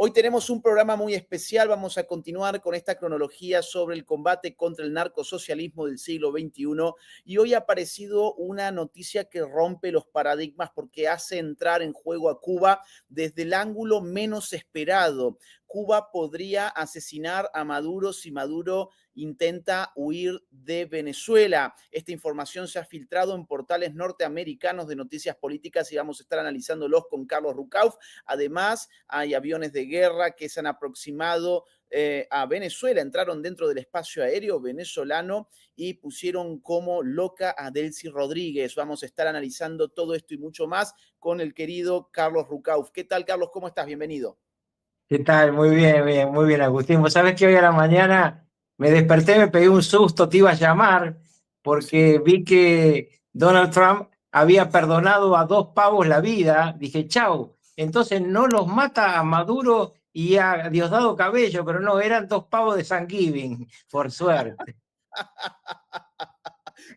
Hoy tenemos un programa muy especial, vamos a continuar con esta cronología sobre el combate contra el narcosocialismo del siglo XXI y hoy ha aparecido una noticia que rompe los paradigmas porque hace entrar en juego a Cuba desde el ángulo menos esperado. Cuba podría asesinar a Maduro si Maduro intenta huir de Venezuela. Esta información se ha filtrado en portales norteamericanos de noticias políticas y vamos a estar analizándolos con Carlos Rucauf. Además, hay aviones de guerra que se han aproximado a Venezuela, entraron dentro del espacio aéreo venezolano y pusieron como loca a Delcy Rodríguez. Vamos a estar analizando todo esto y mucho más con el querido Carlos Rucauf. ¿Qué tal, Carlos? ¿Cómo estás? Bienvenido. ¿Qué tal? Muy bien, Agustín. Vos sabés que hoy a la mañana me desperté, me pegué un susto, te iba a llamar porque Sí. vi que Donald Trump había perdonado a 2 pavos la vida. Dije, chau, entonces no los mata a Maduro y a Diosdado Cabello, pero no, eran 2 pavos de Thanksgiving, por suerte.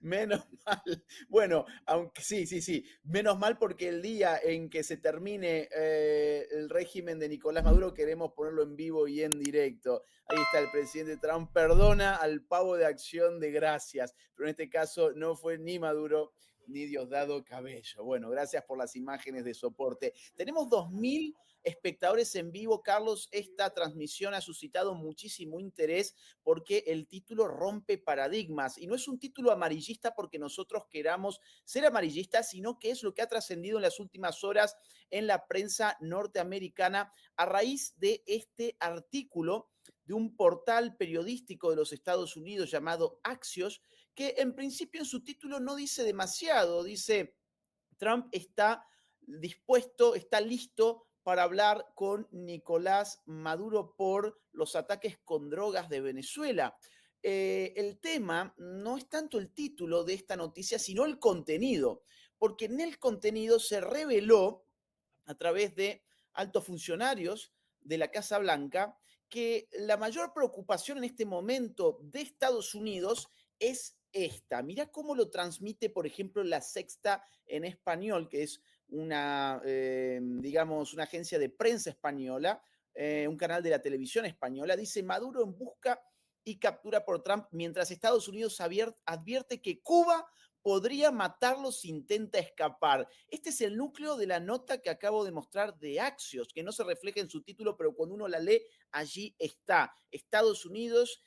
Menos mal. Bueno, aunque sí. Menos mal porque el día en que se termine el régimen de Nicolás Maduro queremos ponerlo en vivo y en directo. Ahí está el presidente Trump, perdona al pavo de Acción de Gracias, pero en este caso no fue ni Maduro ni Diosdado Cabello. Bueno, gracias por las imágenes de soporte. Tenemos 2000 espectadores en vivo, Carlos. Esta transmisión ha suscitado muchísimo interés porque el título rompe paradigmas y no es un título amarillista porque nosotros queramos ser amarillistas, sino que es lo que ha trascendido en las últimas horas en la prensa norteamericana a raíz de este artículo de un portal periodístico de los Estados Unidos llamado Axios, que en principio en su título no dice demasiado, dice Trump está dispuesto, está listo para hablar con Nicolás Maduro por los ataques con drogas de Venezuela. El tema no es tanto el título de esta noticia, sino el contenido, porque en el contenido se reveló a través de altos funcionarios de la Casa Blanca que la mayor preocupación en este momento de Estados Unidos es esta. Mirá cómo lo transmite, por ejemplo, La Sexta en español, que es digamos, una agencia de prensa española, un canal de la televisión española. Dice, Maduro en busca y captura por Trump, mientras Estados Unidos advierte que Cuba podría matarlo si intenta escapar. Este es el núcleo de la nota que acabo de mostrar de Axios, que no se refleja en su título, pero cuando uno la lee, allí está. Estados Unidos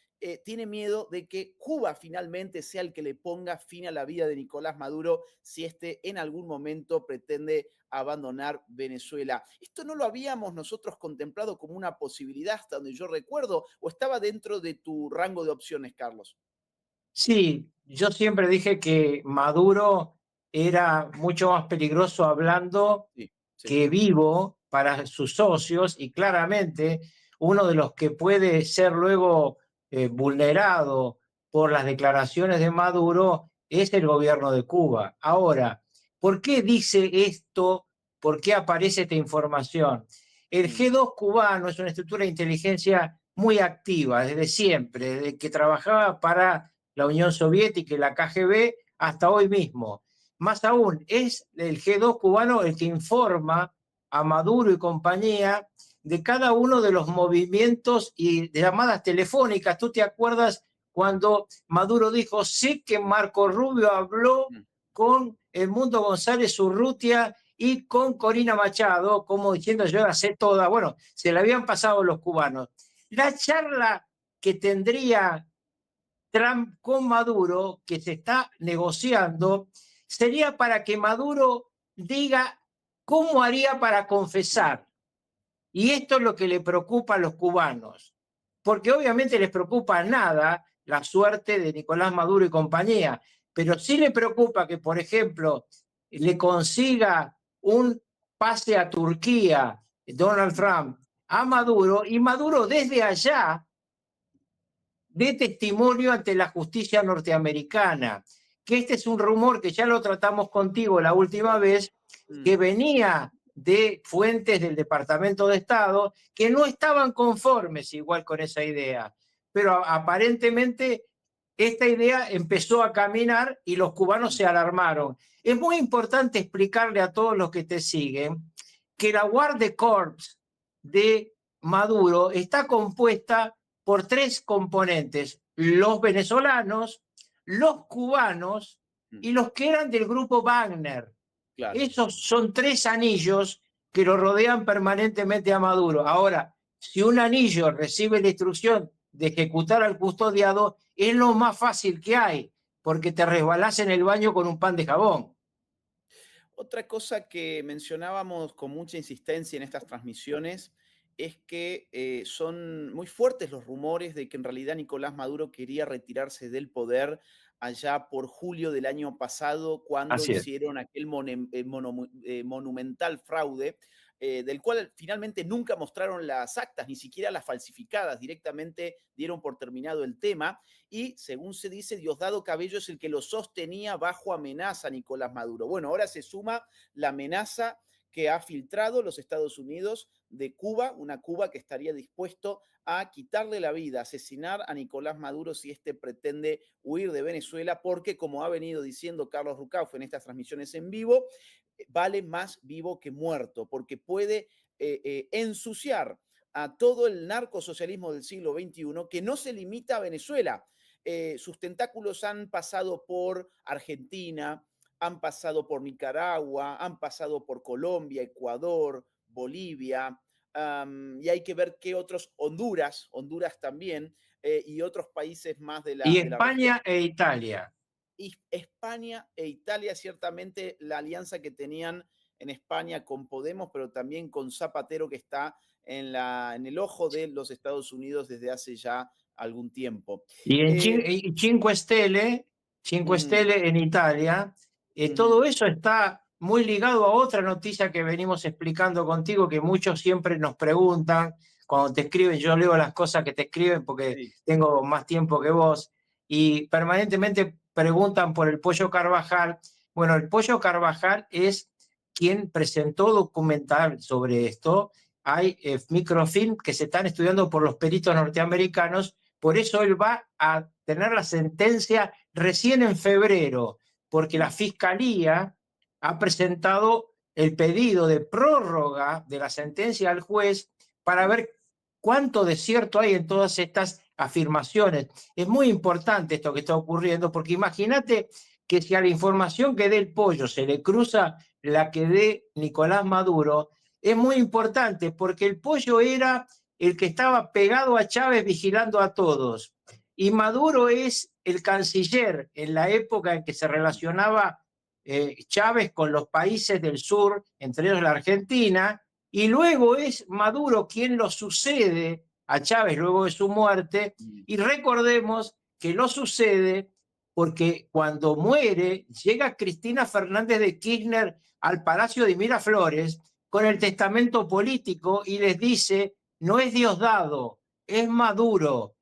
tiene miedo de que Cuba finalmente sea el que le ponga fin a la vida de Nicolás Maduro si este en algún momento pretende abandonar Venezuela. Esto no lo habíamos nosotros contemplado como una posibilidad hasta donde yo recuerdo, o estaba dentro de tu rango de opciones, Carlos. Sí, yo siempre dije que Maduro era mucho más peligroso hablando Sí, sí. que vivo para sus socios y claramente uno de los que puede ser luego vulnerado por las declaraciones de Maduro es el gobierno de Cuba. Ahora, ¿por qué dice esto? ¿Por qué aparece esta información? El Mm, G2 cubano es una estructura de inteligencia muy activa desde siempre, desde que trabajaba para la Unión Soviética y la KGB hasta hoy mismo. Más aún, es el G2 cubano el que informa a Maduro y compañía de cada uno de los movimientos y de llamadas telefónicas. ¿Tú te acuerdas cuando Maduro dijo, sé que Marco Rubio habló mm. con Edmundo González Urrutia y con Corina Machado, como diciendo yo la sé toda? Bueno, se la habían pasado los cubanos. La charla que tendría Trump con Maduro, que se está negociando, sería para que Maduro diga cómo haría para confesar. Y esto es lo que le preocupa a los cubanos, porque obviamente les preocupa nada la suerte de Nicolás Maduro y compañía, pero sí le preocupa que, por ejemplo, le consiga un pase a Turquía, Donald Trump, a Maduro, y Maduro desde allá de testimonio ante la justicia norteamericana, que este es un rumor que ya lo tratamos contigo la última vez, Mm. que venía de fuentes del Departamento de Estado que no estaban conformes igual con esa idea, pero aparentemente esta idea empezó a caminar y los cubanos se alarmaron. Es muy importante explicarle a todos los que te siguen que la Guardia Corps de Maduro está compuesta por tres componentes: los venezolanos, los cubanos y los que eran del grupo Wagner. Claro. Esos son tres anillos que lo rodean permanentemente a Maduro. Ahora, si un anillo recibe la instrucción de ejecutar al custodiado, es lo más fácil que hay, porque te resbalás en el baño con un pan de jabón. Otra cosa que mencionábamos con mucha insistencia en estas transmisiones es que son muy fuertes los rumores de que en realidad Nicolás Maduro quería retirarse del poder allá por julio del año pasado, cuando Así es. hicieron aquel monumental fraude, del cual finalmente nunca mostraron las actas, ni siquiera las falsificadas, directamente dieron por terminado el tema. Y según se dice, Diosdado Cabello es el que lo sostenía bajo amenaza a Nicolás Maduro. Bueno, ahora se suma la amenaza que ha filtrado los Estados Unidos de Cuba, una Cuba que estaría dispuesto a quitarle la vida, asesinar a Nicolás Maduro si éste pretende huir de Venezuela, porque como ha venido diciendo Carlos Rucauf en estas transmisiones en vivo, vale más vivo que muerto, porque puede ensuciar a todo el narcosocialismo del siglo XXI, que no se limita a Venezuela. Sus tentáculos han pasado por Argentina, han pasado por Nicaragua, han pasado por Colombia, Ecuador, Bolivia, y hay que ver qué otros, Honduras también, y otros países más Y de la región. España e Italia. Y España e Italia, ciertamente la alianza que tenían en España con Podemos, pero también con Zapatero, que está en el ojo de los Estados Unidos desde hace ya algún tiempo. Y en Eh, Cinque mm, Stelle en Italia, mm, todo eso está muy ligado a otra noticia que venimos explicando contigo, que muchos siempre nos preguntan cuando te escriben. Yo leo las cosas que te escriben porque sí. tengo más tiempo que vos, y permanentemente preguntan por el Pollo Carvajal. Bueno, el Pollo Carvajal es quien presentó documental sobre esto. Hay microfilm que se están estudiando por los peritos norteamericanos. Por eso él va a tener la sentencia recién en febrero, porque la Fiscalía ha presentado el pedido de prórroga de la sentencia al juez para ver cuánto de cierto hay en todas estas afirmaciones. Es muy importante esto que está ocurriendo, porque imagínate que si a la información que dé el Pollo se le cruza la que dé Nicolás Maduro, es muy importante, porque el Pollo era el que estaba pegado a Chávez vigilando a todos. Y Maduro es el canciller en la época en que se relacionaba Chávez con los países del sur, entre ellos la Argentina, y luego es Maduro quien lo sucede a Chávez luego de su muerte. Y recordemos que lo sucede porque cuando muere llega Cristina Fernández de Kirchner al Palacio de Miraflores con el testamento político y les dice: no es Diosdado, es Maduro.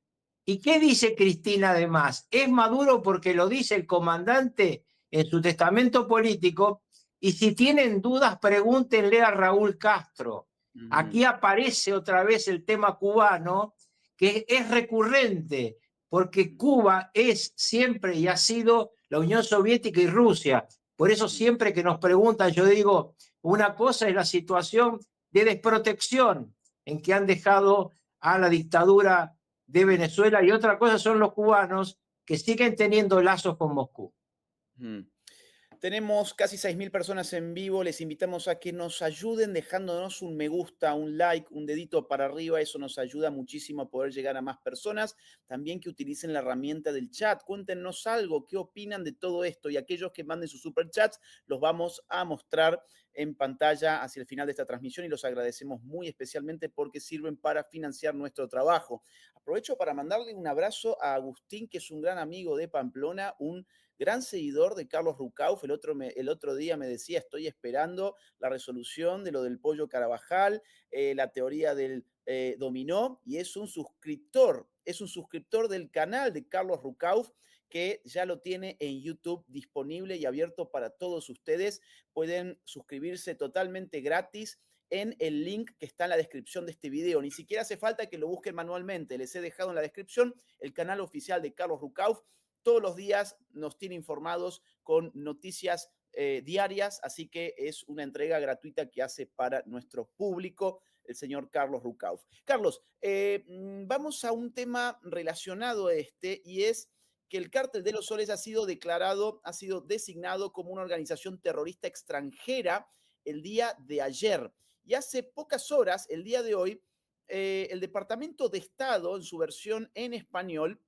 ¿Y qué dice Cristina además? Es Maduro porque lo dice el comandante en su testamento político, y si tienen dudas pregúntenle a Raúl Castro. Aquí aparece otra vez el tema cubano, que es recurrente, porque Cuba es siempre y ha sido la Unión Soviética y Rusia. Por eso siempre que nos preguntan, yo digo, una cosa es la situación de desprotección en que han dejado a la dictadura de Venezuela, y otra cosa son los cubanos que siguen teniendo lazos con Moscú. Tenemos casi 6.000 personas en vivo. Les invitamos a que nos ayuden dejándonos un me gusta, un like, un dedito para arriba. Eso nos ayuda muchísimo a poder llegar a más personas. También que utilicen la herramienta del chat. Cuéntenos algo, qué opinan de todo esto. Y aquellos que manden sus superchats los vamos a mostrar en pantalla hacia el final de esta transmisión, y los agradecemos muy especialmente porque sirven para financiar nuestro trabajo. Aprovecho para mandarle un abrazo a Agustín, que es un gran amigo de Pamplona, un gran seguidor de Carlos Rucauf. El otro día me decía: estoy esperando la resolución de lo del Pollo Carabajal, la teoría del dominó, y es un suscriptor del canal de Carlos Rucauf, que ya lo tiene en YouTube disponible y abierto para todos ustedes. Pueden suscribirse totalmente gratis en el link que está en la descripción de este video. Ni siquiera hace falta que lo busquen manualmente. Les he dejado en la descripción el canal oficial de Carlos Rucauf. Todos los días nos tiene informados con noticias diarias, así que es una entrega gratuita que hace para nuestro público. el señor Carlos Rucauf. Carlos, vamos a un tema relacionado a este, y es que el Cártel de los Soles ha sido designado como una organización terrorista extranjera el día de ayer. Y hace pocas horas, el día de hoy, el Departamento de Estado, en su versión en español,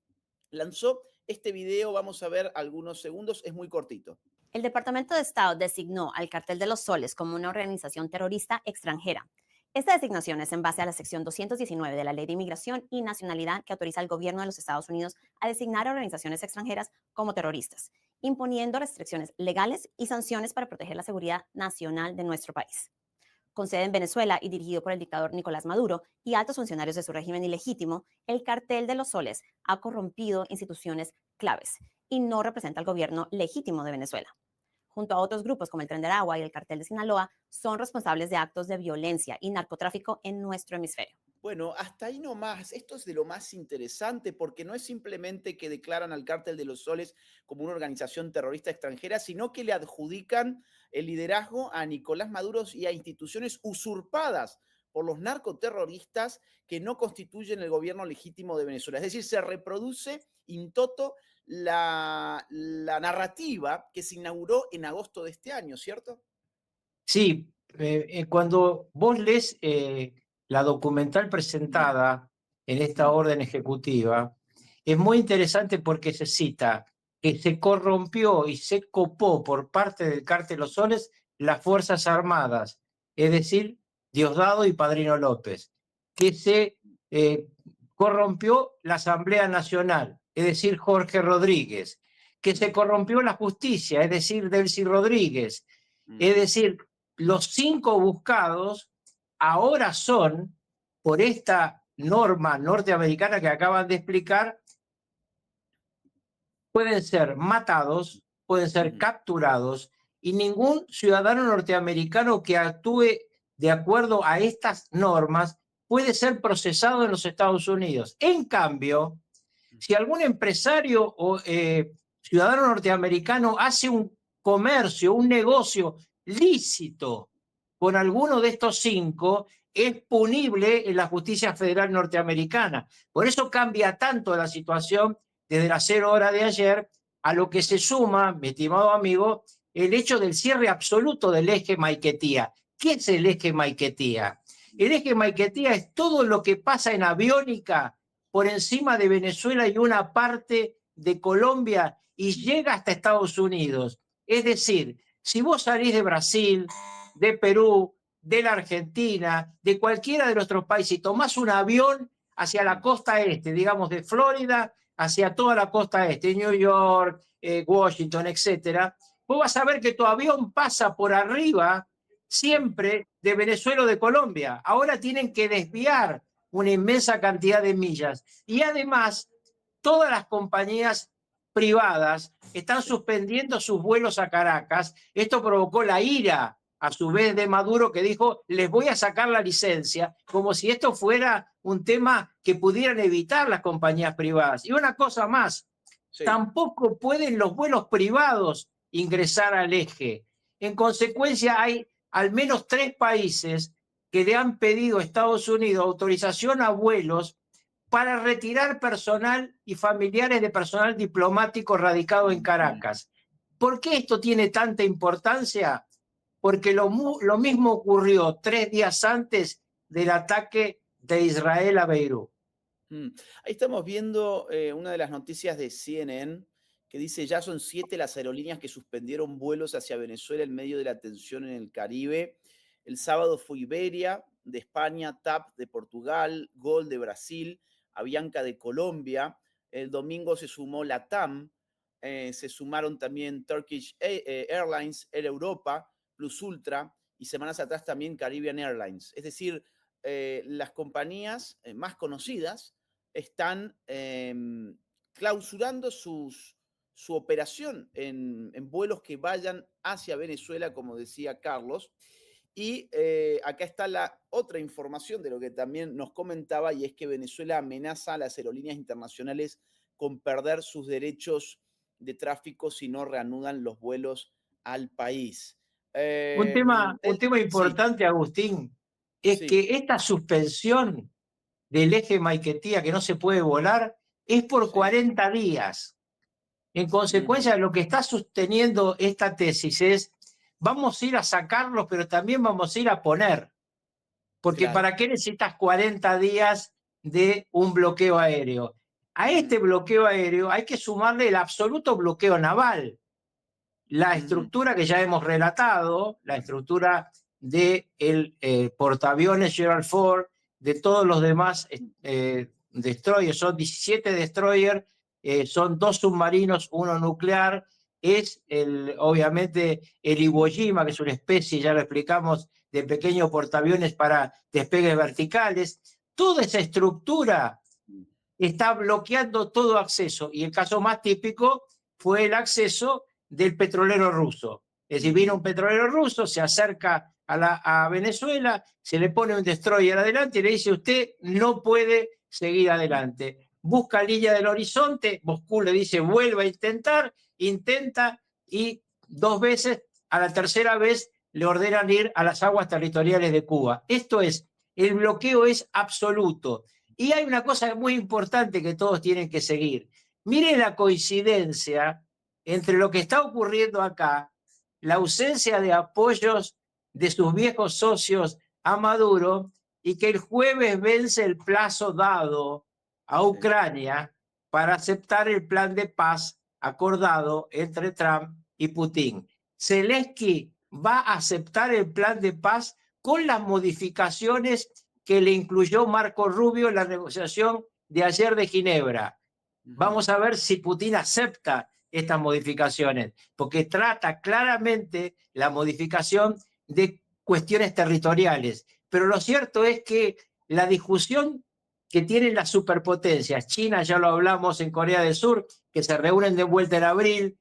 lanzó este video. Vamos a ver algunos segundos, es muy cortito. El Departamento de Estado designó al Cartel de los Soles como una organización terrorista extranjera. Esta designación es en base a la sección 219 de la Ley de Inmigración y Nacionalidad, que autoriza al gobierno de los Estados Unidos a designar a organizaciones extranjeras como terroristas, imponiendo restricciones legales y sanciones para proteger la seguridad nacional de nuestro país. Con sede en Venezuela y dirigido por el dictador Nicolás Maduro y altos funcionarios de su régimen ilegítimo, el Cartel de los Soles ha corrompido instituciones claves y no representa al gobierno legítimo de Venezuela. Junto a otros grupos como el Tren de Aragua y el Cartel de Sinaloa, son responsables de actos de violencia y narcotráfico en nuestro hemisferio. Bueno, hasta ahí nomás. Esto es de lo más interesante, porque no es simplemente que declaran al Cártel de los Soles como una organización terrorista extranjera, sino que le adjudican el liderazgo a Nicolás Maduro y a instituciones usurpadas por los narcoterroristas que no constituyen el gobierno legítimo de Venezuela. Es decir, se reproduce in toto la narrativa que se inauguró en agosto de este año, ¿cierto? Sí, cuando vos lees la documental presentada en esta orden ejecutiva, es muy interesante porque se cita que se corrompió y se copó por parte del Cártel Los Soles las Fuerzas Armadas, es decir, Diosdado y Padrino López, que se corrompió la Asamblea Nacional, es decir, Jorge Rodríguez, que se corrompió la justicia, es decir, Delcy Rodríguez, es decir, los 5 buscados ahora son, por esta norma norteamericana que acaban de explicar, pueden ser matados, pueden ser capturados, y ningún ciudadano norteamericano que actúe de acuerdo a estas normas puede ser procesado en los Estados Unidos. En cambio, si algún empresario o ciudadano norteamericano hace un comercio, un negocio lícito con alguno de estos 5, es punible en la justicia federal norteamericana. Por eso cambia tanto la situación desde las 0 horas de ayer, a lo que se suma, mi estimado amigo, el hecho del cierre absoluto del eje Maiquetía. ¿Qué es el eje Maiquetía? El eje Maiquetía es todo lo que pasa en aviónica por encima de Venezuela y una parte de Colombia y llega hasta Estados Unidos. Es decir, si vos salís de Brasil, de Perú, de la Argentina, de cualquiera de nuestros países y tomás un avión hacia la costa este, digamos de Florida hacia toda la costa este, New York, Washington, etcétera, vos vas a ver que tu avión pasa por arriba siempre de Venezuela o de Colombia. Ahora tienen que desviar una inmensa cantidad de millas. Y además, todas las compañías privadas están suspendiendo sus vuelos a Caracas. Esto provocó la ira, a su vez, de Maduro, que dijo, les voy a sacar la licencia, como si esto fuera un tema que pudieran evitar las compañías privadas. Y una cosa más, tampoco pueden los vuelos privados ingresar al eje. En consecuencia, hay al menos 3 países que le han pedido a Estados Unidos autorización a vuelos para retirar personal y familiares de personal diplomático radicado en Caracas. ¿Por qué esto tiene tanta importancia? Porque lo mismo ocurrió 3 días antes del ataque de Israel a Beirut. Ahí estamos viendo una de las noticias de CNN que dice: ya son 7 las aerolíneas que suspendieron vuelos hacia Venezuela en medio de la tensión en el Caribe. El sábado fue Iberia de España, TAP de Portugal, Gol de Brasil, Avianca de Colombia. El domingo se sumó LATAM, se sumaron también Turkish Airlines, Air Europa, Plus Ultra, y semanas atrás también Caribbean Airlines. Es decir, las compañías más conocidas están clausurando su operación en vuelos que vayan hacia Venezuela, como decía Carlos. Y acá está la otra información de lo que también nos comentaba, y es que Venezuela amenaza a las aerolíneas internacionales con perder sus derechos de tráfico si no reanudan los vuelos al país. Un tema importante, sí, Agustín, es Sí. que esta suspensión del eje Maiquetía, que no se puede volar, es por Sí. 40 días. En consecuencia, lo que está sosteniendo esta tesis es, vamos a ir a sacarlos, pero también vamos a ir a poner. Porque Claro. ¿para qué necesitas 40 días de un bloqueo aéreo? A este bloqueo aéreo hay que sumarle el absoluto bloqueo naval. La estructura que ya hemos relatado, la estructura del portaaviones Gerald Ford, de todos los demás destroyers, son 17 destroyers, son 2 submarinos, 1 nuclear, es obviamente el Iwo Jima, que es una especie, ya lo explicamos, de pequeños portaaviones para despegues verticales. Toda esa estructura está bloqueando todo acceso, y el caso más típico fue el acceso del petrolero ruso. Es decir, vino un petrolero ruso, se acerca a Venezuela, se le pone un destroyer adelante y le dice: usted no puede seguir adelante. Busca línea del horizonte, Moscú le dice: vuelva a intentar, intenta, y 2 veces, a la tercera vez le ordenan ir a las aguas territoriales de Cuba. Esto es, el bloqueo es absoluto. Y hay una cosa muy importante que todos tienen que seguir. Miren la coincidencia entre lo que está ocurriendo acá, la ausencia de apoyos de sus viejos socios a Maduro, y que el jueves vence el plazo dado a Ucrania para aceptar el plan de paz acordado entre Trump y Putin. Zelensky va a aceptar el plan de paz con las modificaciones que le incluyó Marco Rubio en la negociación de ayer de Ginebra. Vamos a ver si Putin acepta estas modificaciones, porque trata claramente la modificación de cuestiones territoriales. Pero lo cierto es que la discusión que tienen las superpotencias, China, ya lo hablamos, en Corea del Sur, que se reúnen de vuelta en abril,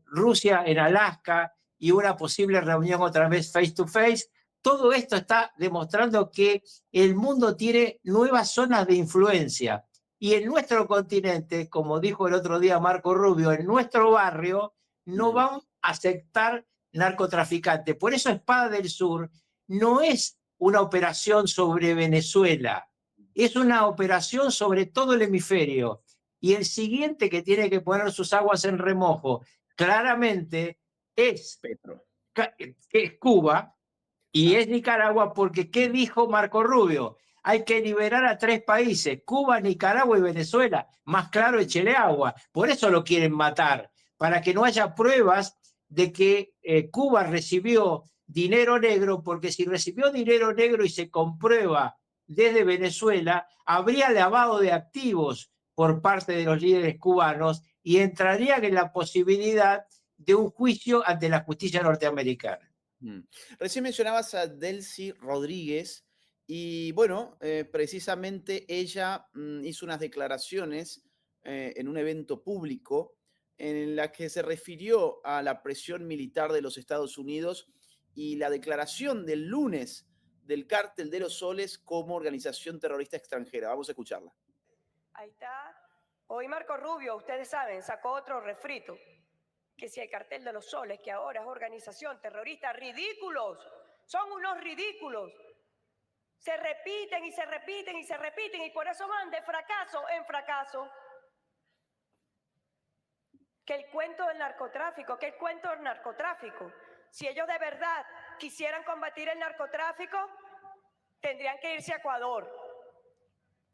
Rusia en Alaska, y una posible reunión otra vez face to face, todo esto está demostrando que el mundo tiene nuevas zonas de influencia. Y en nuestro continente, como dijo el otro día Marco Rubio, en nuestro barrio no van a aceptar narcotraficantes. Por eso Espada del Sur no es una operación sobre Venezuela, es una operación sobre todo el hemisferio. Y el siguiente que tiene que poner sus aguas en remojo, claramente, es Cuba y es Nicaragua, porque ¿qué dijo Marco Rubio? Hay que liberar a 3 países, Cuba, Nicaragua y Venezuela. Más claro, échele agua. Por eso lo quieren matar, para que no haya pruebas de que Cuba recibió dinero negro, porque si recibió dinero negro y se comprueba desde Venezuela, habría lavado de activos por parte de los líderes cubanos y entrarían en la posibilidad de un juicio ante la justicia norteamericana. Recién mencionabas a Delcy Rodríguez y bueno, precisamente ella hizo unas declaraciones en un evento público en la que se refirió a la presión militar de los Estados Unidos y la declaración del lunes del Cártel de los Soles como organización terrorista extranjera. Vamos a escucharla. Ahí está. Hoy Marco Rubio, ustedes saben, sacó otro refrito, que si el Cartel de los Soles, que ahora es organización terrorista, ridículos, son unos ridículos. Se repiten y se repiten y se repiten y por eso van de fracaso en fracaso. Que el cuento del narcotráfico, que el cuento del narcotráfico. Si ellos de verdad quisieran combatir el narcotráfico, tendrían que irse a Ecuador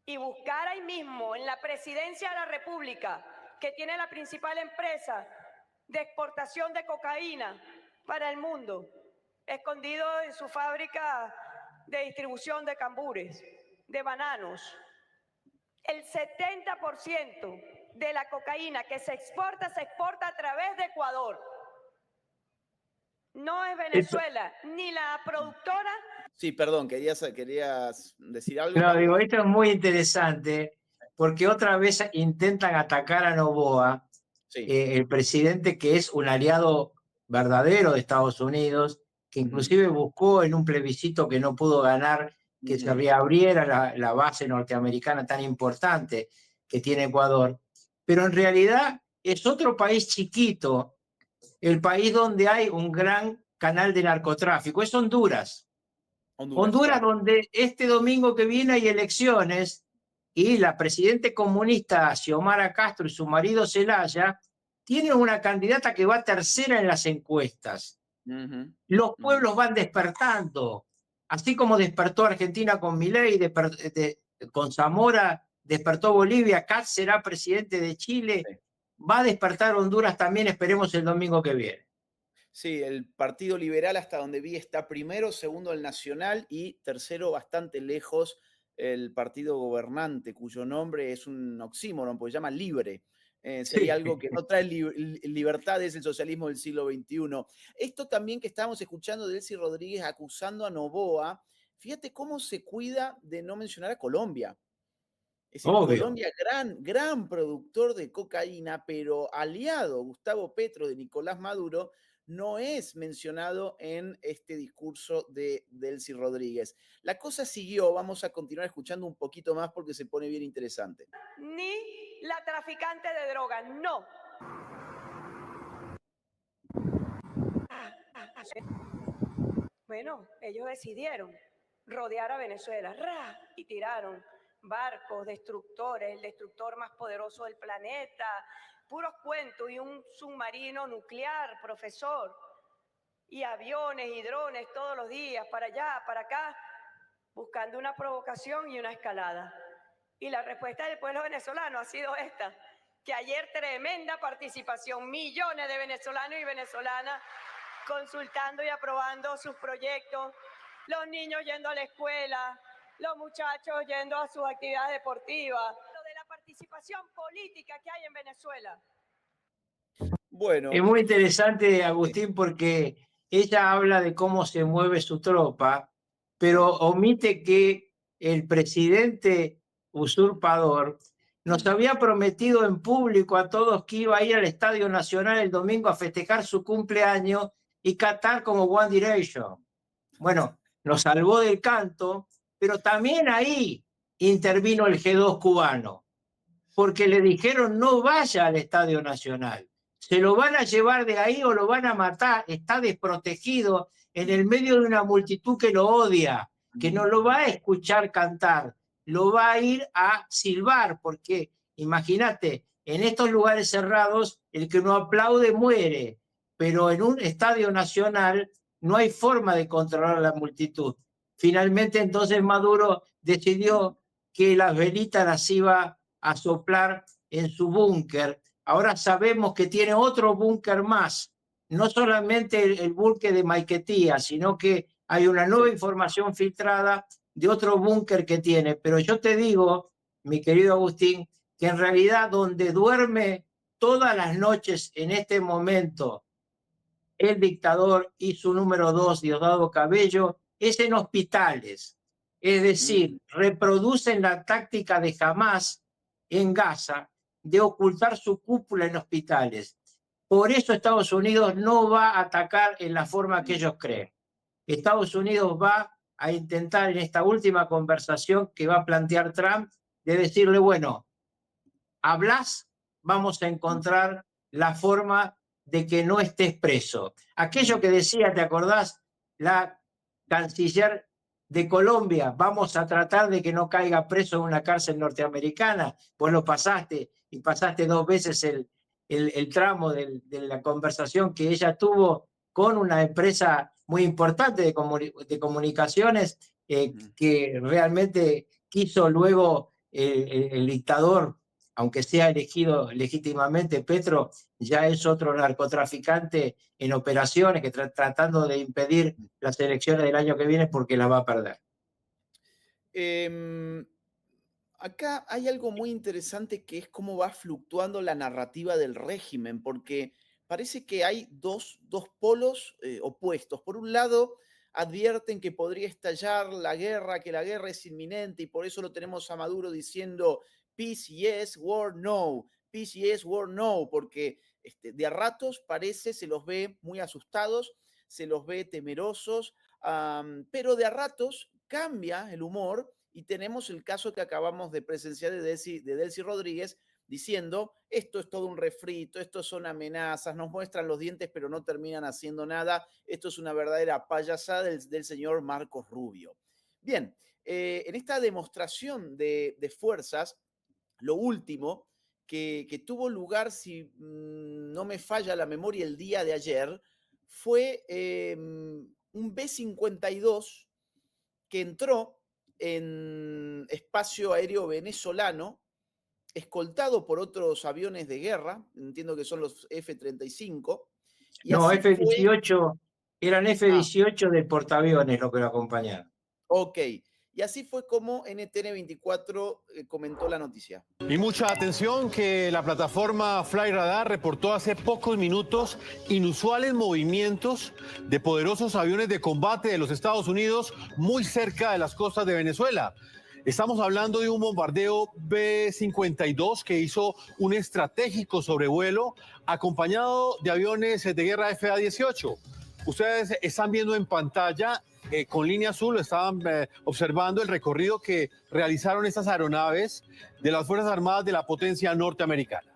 y buscar ahí mismo, en la presidencia de la República, que tiene la principal empresa de exportación de cocaína para el mundo, escondido en su fábrica de distribución de cambures, de bananos. El 70% de la cocaína que se exporta a través de Ecuador. No es Venezuela, ni la productora. Sí, perdón, querías decir algo. No, digo, esto es muy interesante, porque otra vez intentan atacar a Noboa, el presidente que es un aliado verdadero de Estados Unidos, que inclusive buscó en un plebiscito que no pudo ganar que se reabriera la base norteamericana tan importante que tiene Ecuador. Pero en realidad es otro país chiquito, el país donde hay un gran canal de narcotráfico, es Honduras. Honduras, claro. donde este domingo que viene hay elecciones y la presidenta comunista Xiomara Castro y su marido Zelaya tienen una candidata que va tercera en las encuestas. Ujú, Los ujú. pueblos van despertando, así como despertó Argentina con Milei, con Zamora despertó Bolivia, Katz será presidente de Chile, Sí. va a despertar Honduras también, esperemos el domingo que viene. Sí, el Partido Liberal, hasta donde vi, está primero, segundo el Nacional y tercero, bastante lejos, el partido gobernante, cuyo nombre es un oxímoron, porque se llama Libre. Sería Sí. algo que no trae libertad, es el socialismo del siglo XXI. Esto también que estábamos escuchando de Delcy Rodríguez acusando a Noboa, fíjate cómo se cuida de no mencionar a Colombia. Es decir, Obvio. Colombia, gran productor de cocaína, pero aliado Gustavo Petro de Nicolás Maduro, no es mencionado en este discurso de Delcy Rodríguez. La cosa siguió, vamos a continuar escuchando un poquito más porque se pone bien interesante. Ni la traficante de drogas, no. Bueno, ellos decidieron rodear a Venezuela y tiraron barcos, destructores, el destructor más poderoso del planeta, puros cuentos y un submarino nuclear, profesor, y aviones y drones todos los días, para allá, para acá, buscando una provocación y una escalada. Y la respuesta del pueblo venezolano ha sido esta, que ayer tremenda participación, millones de venezolanos y venezolanas consultando y aprobando sus proyectos, los niños yendo a la escuela, los muchachos yendo a sus actividades deportivas, lo de la participación política que hay en Venezuela. Es Bueno, muy interesante, Agustín, porque ella habla de cómo se mueve su tropa, pero omite que el presidente usurpador nos había prometido en público a todos que iba a ir al Estadio Nacional el domingo a festejar su cumpleaños y cantar como One Direction. Bueno, nos salvó del canto, pero también ahí intervino el G2 cubano, porque le dijeron no vaya al Estadio Nacional. Se lo van a llevar de ahí o lo van a matar. Está desprotegido en el medio de una multitud que lo odia, que no lo va a escuchar cantar, lo va a ir a silbar, porque imagínate, en estos lugares cerrados el que no aplaude muere, pero en un estadio nacional no hay forma de controlar la multitud. Finalmente entonces Maduro decidió que las velitas las iba a soplar en su búnker. Ahora sabemos que tiene otro búnker más, no solamente el búnker de Maiquetía, sino que hay una nueva sí. información filtrada de otro búnker que tiene. Pero yo te digo, mi querido Agustín, que en realidad donde duerme todas las noches en este momento el dictador y su número 2, Diosdado Cabello, es en hospitales. Es decir, reproducen la táctica de Hamás en Gaza de ocultar su cúpula en hospitales. Por eso Estados Unidos no va a atacar en la forma que ellos creen. Estados Unidos va a intentar en esta última conversación que va a plantear Trump de decirle, bueno, hablas, vamos a encontrar la forma de que no estés preso. Aquello que decía, ¿te acordás? La canciller de Colombia, vamos a tratar de que no caiga preso en una cárcel norteamericana. Vos lo pasaste y pasaste 2 veces el tramo de la conversación que ella tuvo con una empresa muy importante de comunicaciones que realmente quiso luego el dictador, aunque sea elegido legítimamente, Petro ya es otro narcotraficante en operaciones que tratando de impedir las elecciones del año que viene porque las va a perder. Em, Acá hay algo muy interesante que es cómo va fluctuando la narrativa del régimen, porque parece que hay dos polos opuestos. Por un lado, advierten que podría estallar la guerra, que la guerra es inminente y por eso lo tenemos a Maduro diciendo peace yes, war no, peace yes, war no, porque de a ratos parece, se los ve muy asustados, se los ve temerosos, pero de a ratos cambia el humor y tenemos el caso que acabamos de presenciar de Delcy Rodríguez, diciendo, esto es todo un refrito, esto son amenazas, nos muestran los dientes pero no terminan haciendo nada, esto es una verdadera payasada del señor Marcos Rubio. Bien, en esta demostración de fuerzas, lo último que tuvo lugar, si no me falla la memoria, el día de ayer, fue un B-52 que entró en espacio aéreo venezolano, escoltado por otros aviones de guerra, entiendo que son los F-35, y No, así fue. F-18, eran Ah, F-18 del portaaviones lo que lo acompañaron. ok. Y así fue como NTN24 comentó la noticia. Y mucha atención que la plataforma FlyRadar reportó hace pocos minutos inusuales movimientos de poderosos aviones de combate de los Estados Unidos muy cerca de las costas de Venezuela. Estamos hablando de un bombardeo B-52 que hizo un estratégico sobrevuelo acompañado de aviones de guerra FA-18. Ustedes están viendo en pantalla con línea azul, estaban observando el recorrido que realizaron estas aeronaves de las Fuerzas Armadas de la potencia norteamericana.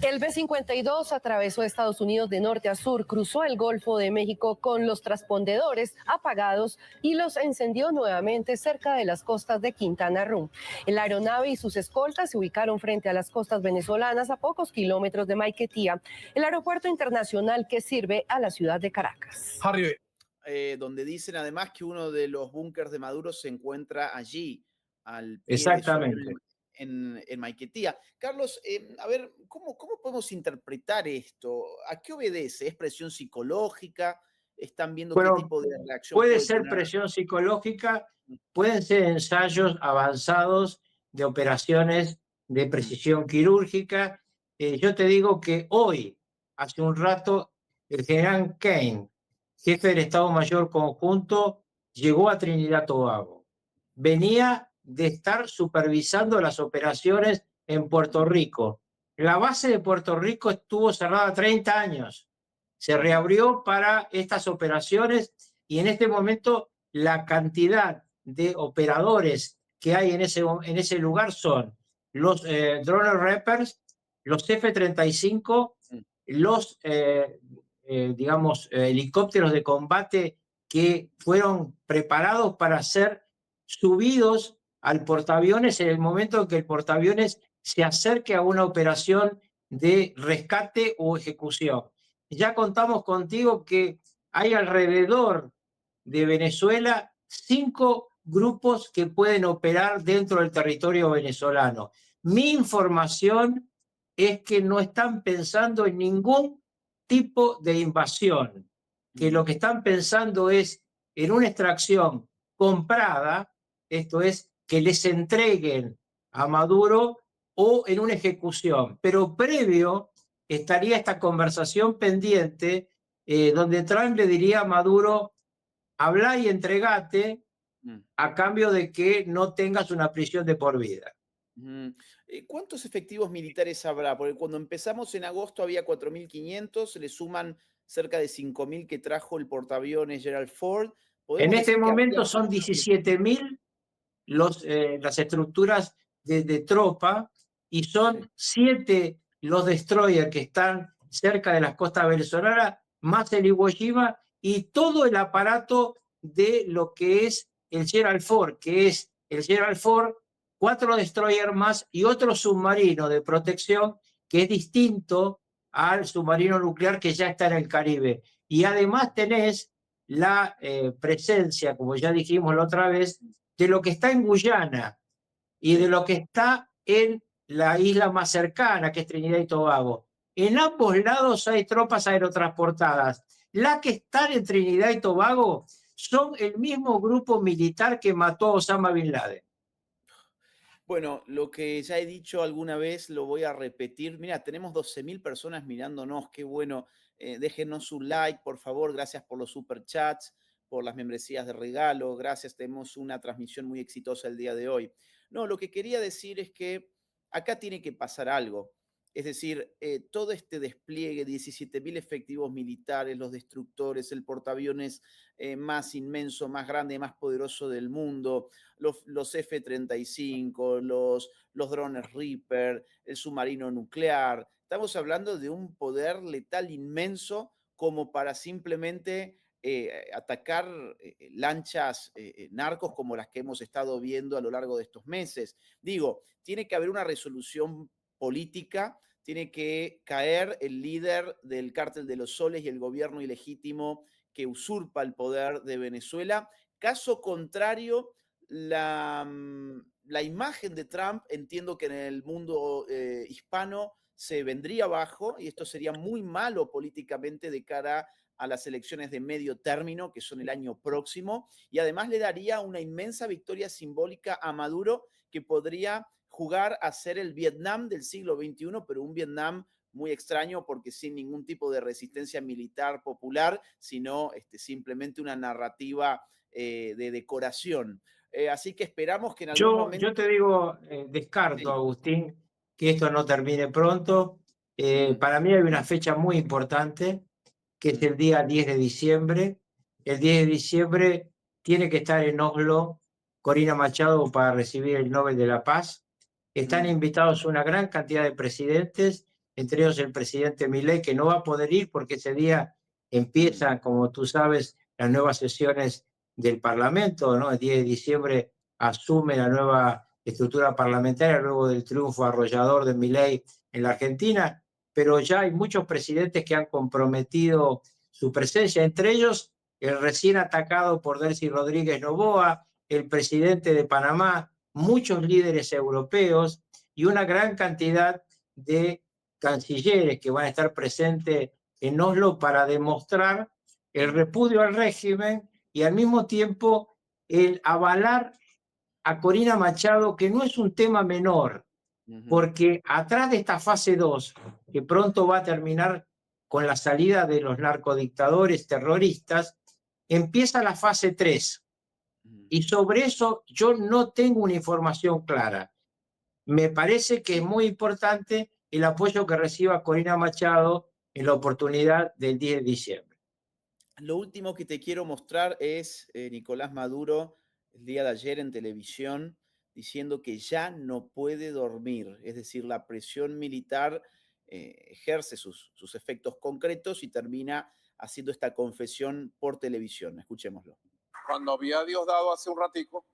El B-52 atravesó Estados Unidos de norte a sur, cruzó el Golfo de México con los transpondedores apagados y los encendió nuevamente cerca de las costas de Quintana Roo. La aeronave y sus escoltas se ubicaron frente a las costas venezolanas a pocos kilómetros de Maiquetía, el aeropuerto internacional que sirve a la ciudad de Caracas. Harry. Donde dicen además que uno de los búnkers de Maduro se encuentra allí, al pie de su avión Exactamente. en Maiquetía. Carlos, a ver, ¿cómo podemos interpretar esto? ¿A qué obedece? ¿Es presión psicológica? ¿Están viendo qué Bueno, tipo de reacción puede puede ser tener? presión psicológica, pueden ser ensayos avanzados de operaciones de precisión quirúrgica. Yo te digo que hoy, hace un rato, el general Kane, jefe del Estado Mayor Conjunto, llegó a Trinidad y Tobago. Venía de estar supervisando las operaciones en Puerto Rico. La base de Puerto Rico estuvo cerrada 30 años. Se reabrió para estas operaciones y en este momento la cantidad de operadores que hay en ese lugar son los drone reapers, los F-35, los, digamos, helicópteros de combate que fueron preparados para ser subidos al portaaviones en el momento en que el portaaviones se acerque a una operación de rescate o ejecución. Ya contamos contigo que hay alrededor de Venezuela 5 grupos que pueden operar dentro del territorio venezolano. Mi información es que no están pensando en ningún tipo de invasión, que lo que están pensando es en una extracción comprada, esto es, que les entreguen a Maduro o en una ejecución. Pero previo estaría esta conversación pendiente donde Trump le diría a Maduro, habla y entregate a cambio de que no tengas una prisión de por vida. ¿Cuántos efectivos militares habrá? Porque cuando empezamos en agosto había 4.500, se le suman cerca de 5.000 que trajo el portaaviones Gerald Ford. En ¿Podemos este decir que momento habría son muchos? 17.000 las estructuras de tropa y son 7 los destroyers que están cerca de las costas venezolanas, más el Iwo Jima y todo el aparato de lo que es el Gerald Ford, que es el Gerald Ford, 4 destroyers más y otro submarino de protección que es distinto al submarino nuclear que ya está en el Caribe. Y además tenés la presencia, como ya dijimos la otra vez, de lo que está en Guyana y de lo que está en la isla más cercana, que es Trinidad y Tobago. En ambos lados hay tropas aerotransportadas. Las que están en Trinidad y Tobago son el mismo grupo militar que mató a Osama Bin Laden. Bueno, lo que ya he dicho alguna vez lo voy a repetir. Mira, tenemos 12.000 personas mirándonos, qué bueno. Déjenos un like, por favor. Gracias por los superchats, por las membresías de regalo. Gracias, tenemos una transmisión muy exitosa el día de hoy. No, lo que quería decir es que acá tiene que pasar algo. Es decir, todo este despliegue, 17.000 efectivos militares, los destructores, el portaaviones más inmenso, más grande, más poderoso del mundo, los F-35, los drones Reaper, el submarino nuclear. Estamos hablando de un poder letal inmenso como para simplemente atacar lanchas narcos como las que hemos estado viendo a lo largo de estos meses. Digo, tiene que haber una resolución política, tiene que caer el líder del cártel de los soles y el gobierno ilegítimo que usurpa el poder de Venezuela. Caso contrario, la imagen de Trump, entiendo que en el mundo hispano se vendría abajo y esto sería muy malo políticamente de cara a las elecciones de medio término, que son el año próximo, y además le daría una inmensa victoria simbólica a Maduro, que podría jugar a ser el Vietnam del siglo XXI, pero un Vietnam muy extraño porque sin ningún tipo de resistencia militar popular, sino simplemente una narrativa de decoración. Así que esperamos que en algún momento... Yo te digo, descarto, Sí. Agustín, que esto no termine pronto. Para mí hay una fecha muy importante, que es el día 10 de diciembre. El 10 de diciembre tiene que estar en Oslo Corina Machado para recibir el Nobel de la Paz. Están invitados una gran cantidad de presidentes, entre ellos el presidente Milei, que no va a poder ir porque ese día empiezan, como tú sabes, las nuevas sesiones del Parlamento, ¿no? El 10 de diciembre asume la nueva estructura parlamentaria luego del triunfo arrollador de Milei en la Argentina, pero ya hay muchos presidentes que han comprometido su presencia, entre ellos el recién atacado por Delcy Rodríguez Noboa, el presidente de Panamá, muchos líderes europeos y una gran cantidad de cancilleres que van a estar presentes en Oslo para demostrar el repudio al régimen y al mismo tiempo el avalar a Corina Machado, que no es un tema menor, porque atrás de esta fase 2, que pronto va a terminar con la salida de los narcodictadores terroristas, empieza la fase 3. Y sobre eso yo no tengo una información clara. Me parece que es muy importante el apoyo que reciba Corina Machado en la oportunidad del 10 de diciembre. Lo último que te quiero mostrar es Nicolás Maduro el día de ayer en televisión diciendo que ya no puede dormir, es decir, la presión militar ejerce sus efectos concretos y termina haciendo esta confesión por televisión. Escuchémoslo. Cuando había Diosdado hace un ratico,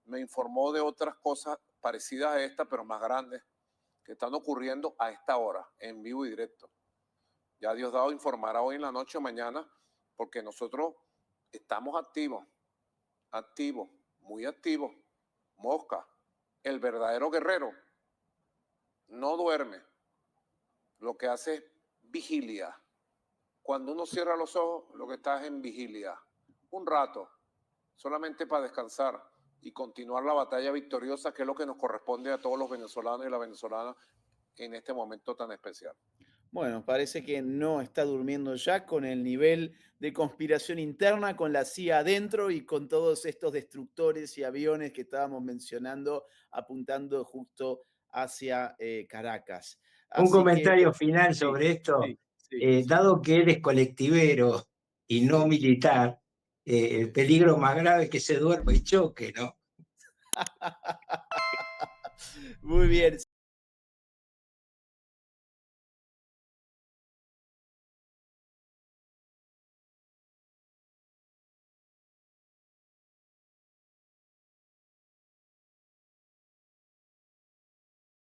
me informó de otras cosas parecidas a esta, pero más grandes, que están ocurriendo a esta hora, en vivo y directo. Ya Diosdado informará hoy en la noche o mañana, porque nosotros estamos activos, muy activos. Mosca, el verdadero guerrero, no duerme. Lo que hace es vigilia. Cuando uno cierra los ojos, lo que está es en vigilia. Un rato, solamente para descansar y continuar la batalla victoriosa, que es lo que nos corresponde a todos los venezolanos y las venezolanas en este momento tan especial. Bueno, parece que no está durmiendo ya con el nivel de conspiración interna, con la CIA adentro y con todos estos destructores y aviones que estábamos mencionando apuntando justo hacia Caracas. Un Así comentario que, final sí, sobre esto. sí. Dado que él es colectivero y no militar, el peligro más grave es que se duerma y choque, ¿no? Muy bien.